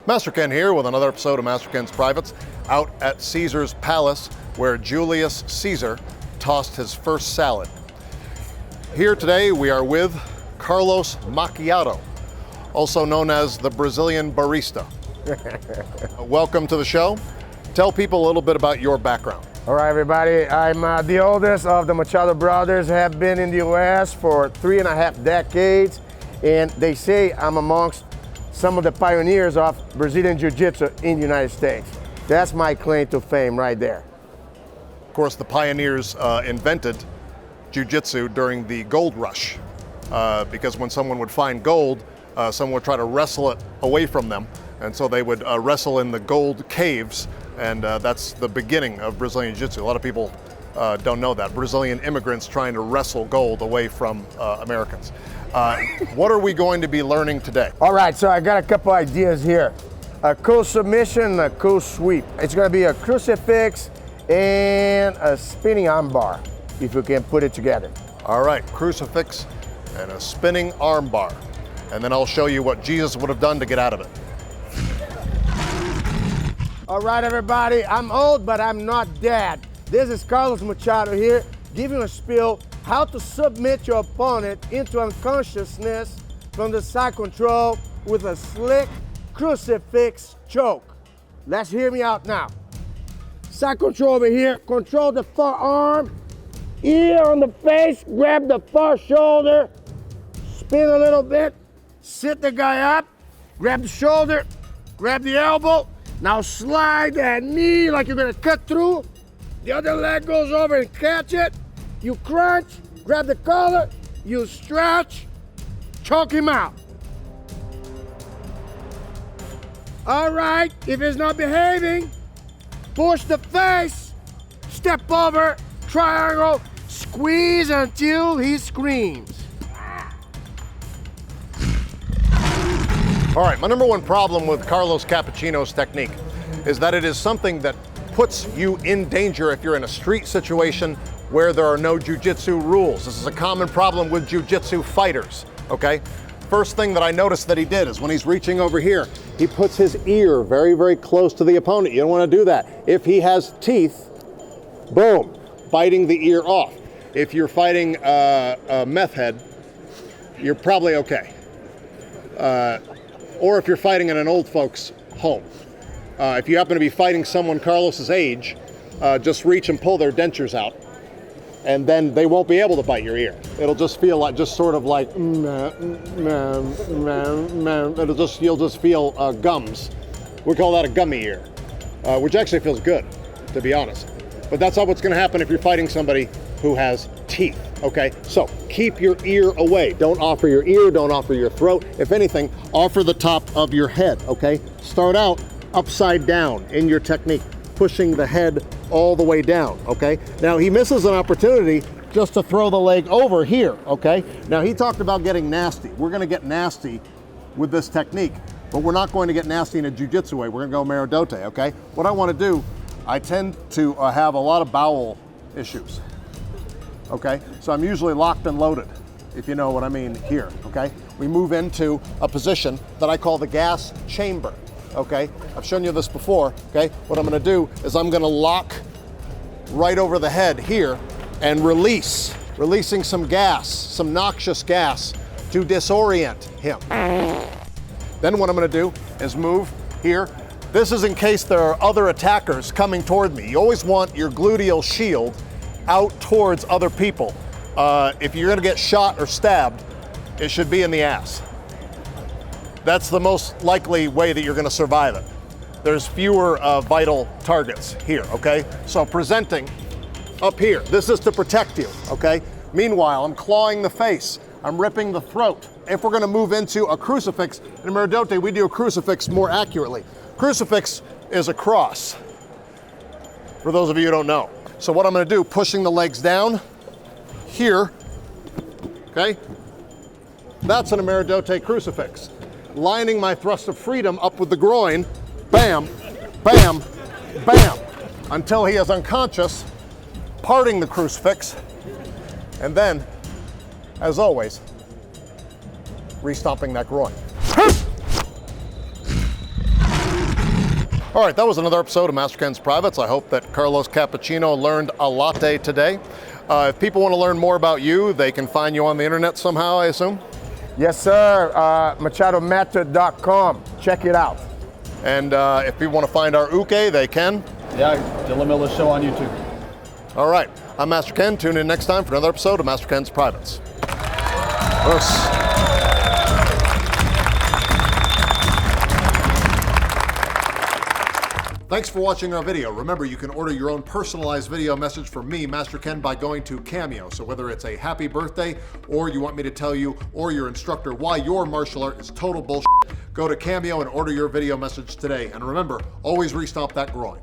Master Ken here with another episode of Master Ken's Privates out at Caesar's Palace, where Julius Caesar tossed his first salad. Here today we are with Carlos Machado, also known as the Brazilian barista. Welcome to the show. Tell people a little bit about your background. All right, everybody. I'm the oldest of the Machado brothers, have been in the U.S. for 3.5 decades, and they say I'm amongst some of the pioneers of Brazilian Jiu-Jitsu in the United States. That's my claim to fame right there. Of course, the pioneers invented Jiu-Jitsu during the gold rush, because when someone would find gold, someone would try to wrestle it away from them, and so they would wrestle in the gold caves, and that's the beginning of Brazilian Jiu-Jitsu. A lot of people don't know that. Brazilian immigrants trying to wrestle gold away from Americans. What are we going to be learning today? All right, so I got a couple ideas here. A cool submission, a cool sweep. It's gonna be a crucifix and a spinning armbar, if you can put it together. All right, crucifix and a spinning armbar. And then I'll show you what Jesus would have done to get out of it. All right, everybody, I'm old, but I'm not dead. This is Carlos Machado here, giving a spiel how to submit your opponent into unconsciousness from the side control with a slick crucifix choke. Let's hear me out now. Side control over here, control the forearm, ear on the face, grab the far shoulder, spin a little bit, sit the guy up, grab the shoulder, grab the elbow, now slide that knee like you're gonna cut through, the other leg goes over and catch it, you crunch, grab the collar, you stretch, choke him out. All right, if he's not behaving, push the face, step over, triangle, squeeze until he screams. All right, my number one problem with Carlos Cappuccino's technique is that it is something that puts you in danger if you're in a street situation where there are no jiu-jitsu rules. This is a common problem with jiu-jitsu fighters, okay? First thing that I noticed that he did is when he's reaching over here, he puts his ear very, very close to the opponent. You don't want to do that. If he has teeth, boom, biting the ear off. If you're fighting a meth head, you're probably okay. Or if you're fighting in an old folks' home. If you happen to be fighting someone Carlos's age, just reach and pull their dentures out, and then they won't be able to bite your ear. It'll just feel like, just sort of like, you'll just feel gums. We call that a gummy ear, which actually feels good, to be honest. But that's not what's gonna happen if you're fighting somebody who has teeth, okay? So keep your ear away. Don't offer your ear, don't offer your throat. If anything, offer the top of your head, okay? Start out upside down in your technique, pushing the head all the way down, okay? Now he misses an opportunity just to throw the leg over here, okay? Now he talked about getting nasty. We're gonna get nasty with this technique, but we're not going to get nasty in a jiu-jitsu way. We're gonna go Machado, okay? What I wanna do, I tend to have a lot of bowel issues, okay? So I'm usually locked and loaded, if you know what I mean here, okay? We move into a position that I call the gas chamber. Okay, I've shown you this before, okay? What I'm gonna do is I'm gonna lock right over the head here and releasing some gas, some noxious gas to disorient him. Then what I'm gonna do is move here. This is in case there are other attackers coming toward me. You always want your gluteal shield out towards other people. If you're gonna get shot or stabbed, it should be in the ass. That's the most likely way that you're gonna survive it. There's fewer vital targets here, okay? So presenting up here, this is to protect you, okay? Meanwhile, I'm clawing the face, I'm ripping the throat. If we're gonna move into a crucifix, in Machado, we do a crucifix more accurately. Crucifix is a cross, for those of you who don't know. So what I'm gonna do, pushing the legs down here, okay? That's an Machado crucifix. Lining my thrust of freedom up with the groin, bam, bam, bam, until he is unconscious, parting the crucifix, and then, as always, re-stomping that groin. All right, that was another episode of Master Ken's Privates. I hope that Carlos Cappuccino learned a latte today. If people want to learn more about you, they can find you on the internet somehow, I assume? Yes, sir. MachadoMethod.com. Check it out. And if people want to find our uke, they can? Yeah, Dylan Miller's show on YouTube. All right, I'm Master Ken. Tune in next time for another episode of Master Ken's Privates. Us. Thanks for watching our video. Remember, you can order your own personalized video message from me, Master Ken, by going to Cameo. So whether it's a happy birthday, or you want me to tell you, or your instructor, why your martial art is total bullshit, go to Cameo and order your video message today. And remember, always restomp that groin.